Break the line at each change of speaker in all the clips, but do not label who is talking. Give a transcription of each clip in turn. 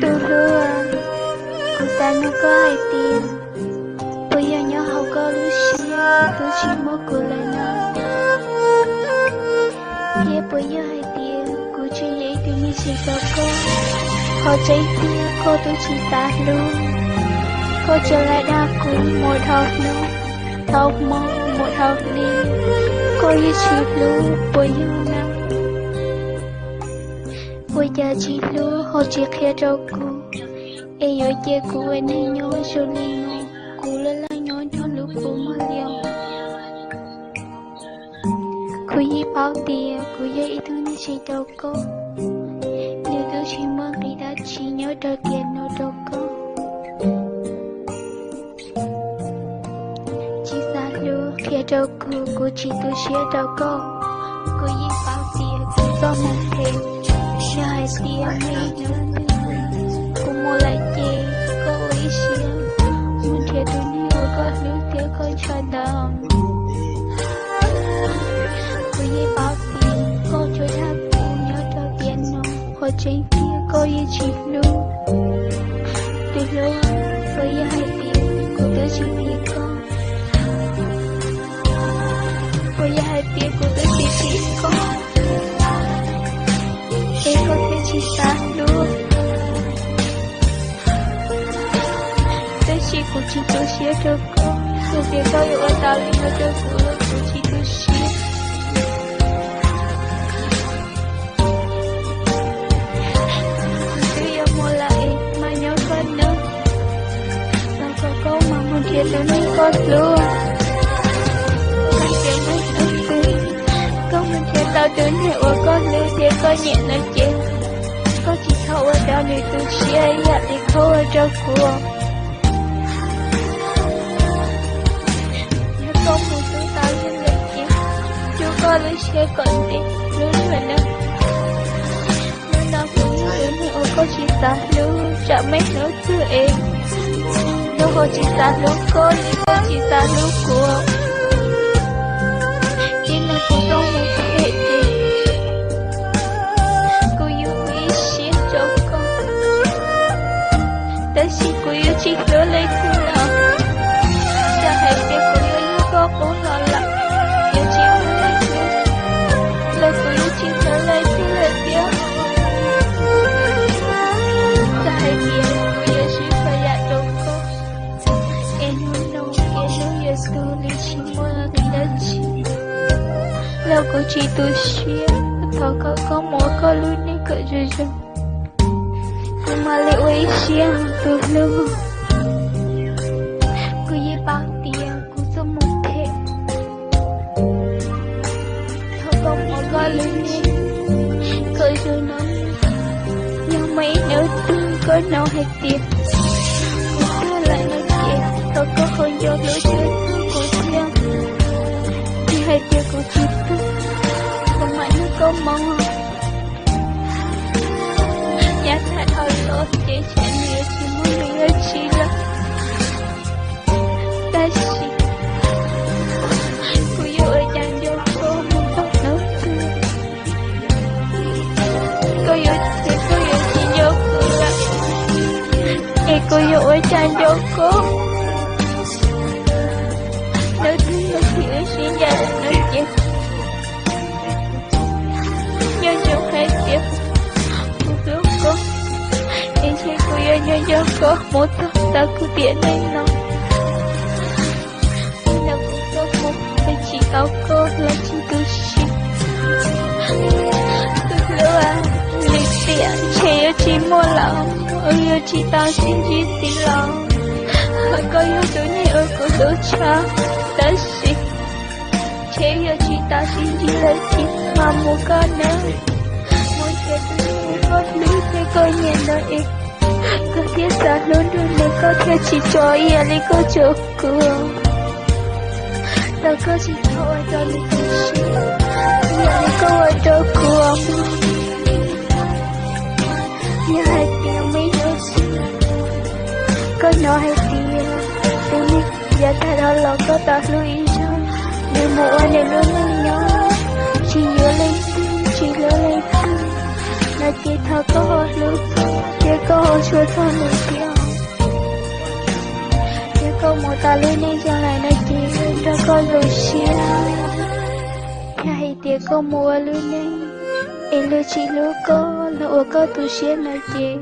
Tôi hứa cô ta nó có hai tiền. Bây giờ nhớ hậu có lưu xí tôi chỉ muốn cô lại nó. Thế bây giờ hai tiền cô chỉ dễ tự nhiên chỉ cho cô. Họ cháy tiền cô tôi chỉ ta luôn. Cô trở lại đa cùng một học nữa. Học mong một học đi. Cô như chỉ luôn bây giờ nào. Bây giờ chỉ luôn họ chỉ khía cho cô. Ê yo che cô ấy này nhớ cho linh ngô. Cô là nhớ cho lúc cô mà liều. Cô yi bao tiền, cô yi thứ như chỉ đâu cô. Nếu tôi chỉ mong đi đã chỉ nhớ cho kia nó đâu cô. Chỉ xa lưu khía cho cô chỉ tôi xía cho cô. Cô yi bao tiền, cô do một thêm. Sẽ hai tiền mấy nữa. Cô mua lại gì, cô ý xíu. Muốn thiệt tôi nhiều có lưu tiếc con cho đồng. Cô yi bao tiền, cô cho thác cô nhớ cho tiền nó. Cô trên kia cô yi chỉ lưu. Từ lâu, cô yi hai tiền, cô tự chỉ biết con. Cô yi hai tiền, cô tự chỉ biết con. Để có thể chỉ xa luôn. Chỉ cô chỉ tôi xía cho cô. Dù việc có yêu ở tao linh ở cho cô là cô chỉ tôi xía. Cứ yêu mua lại mà nhớ con nữa. Và có câu mà muốn thiệt lớn nên con luôn. Con thiệt mới thật tư. Con muốn thiệt tao đến hệ ở con lưu thiệt con nhẹ nói chuyện. Con chỉ khâu ở tao để tôi xía dạ để khâu ở cho cô. Con muốn chúng ta lên lịch chứ. Chú con lấy xe còn đi. Luôn rồi nè. Nên nó cũng như đến hiệu có chị ta luôn. Chả mấy nữa chứ em. Nó có chị ta luôn con. Thì có chị ta luôn cô. Chỉ là cô không muốn hệ gì. Cô yêu quý xe cho con. Tại khi cô yêu chị nhớ lấy thứ nào. Chả hãy biết cô yêu có bố nó lặng. Yêu chị nhớ lấy thứ. Lời cô yêu chị nhớ lấy thứ là tiếc. Chả hãy biết cô yêu chị phải dạ đâu cô. Em muốn nông kia nông yêu sư lý chị mua là người đã chị. Lâu cô chị tôi xuyên. Thọ có mỗi có lưu này cỡ rồi rồi. Cô mà lệ quay xuyên từ lâu. Cô yi bao tiền. Có lên khơi rồi nó nhưng mấy nếu tương có nào hay tiền cô lại nói chuyện tôi có không vô lối chơi của thiên thì hay tiền của chị tôi còn mãi nó có mong nhà thật hơi tốt để trả nhiều chỉ muốn người chị là ta chị cô yêu ở chẳng vô cô muốn tốt nữa cô yêu chị vô cô là cô yêu ở chẳng vô cô nếu thương là chị ở xin gia đình nói chuyện nhưng trong hai việc một lúc cô em sẽ cô yêu nhân cho cô một thật ta cứ tiện lên nó nào cũng có một phải chỉ bảo cô là chị tôi xin tôi lưu lịch tiện chị yêu chị mua lòng yêu chị tao xin chị xin lòng hỏi có yêu tôi này ở cô đôi cha ta xin chị yêu chị tao xin chị là chị mà mua con nữa muốn chết tôi muốn có lý để cô nhìn nói ít có thiết xa luôn rồi nếu có thể chỉ cho yêu lấy cô cho cô tao có chỉ thôi cho mình xin yêu lấy cô ở cho cô như hai tiếng mấy đứa xin có nói hai tiếng tôi nghĩ giờ ta đó là có tao lưu ý cho nếu mua nếu luôn nhớ chỉ nhớ lấy chỉ nhớ lấy 那吉他歌路，也歌说他那调，也歌莫打雷你将来那吉他歌路些，呀嘿也歌莫路呢，一路起路歌，那我歌都些那吉，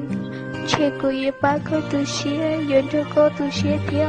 切古也把歌都些，原着歌都些调。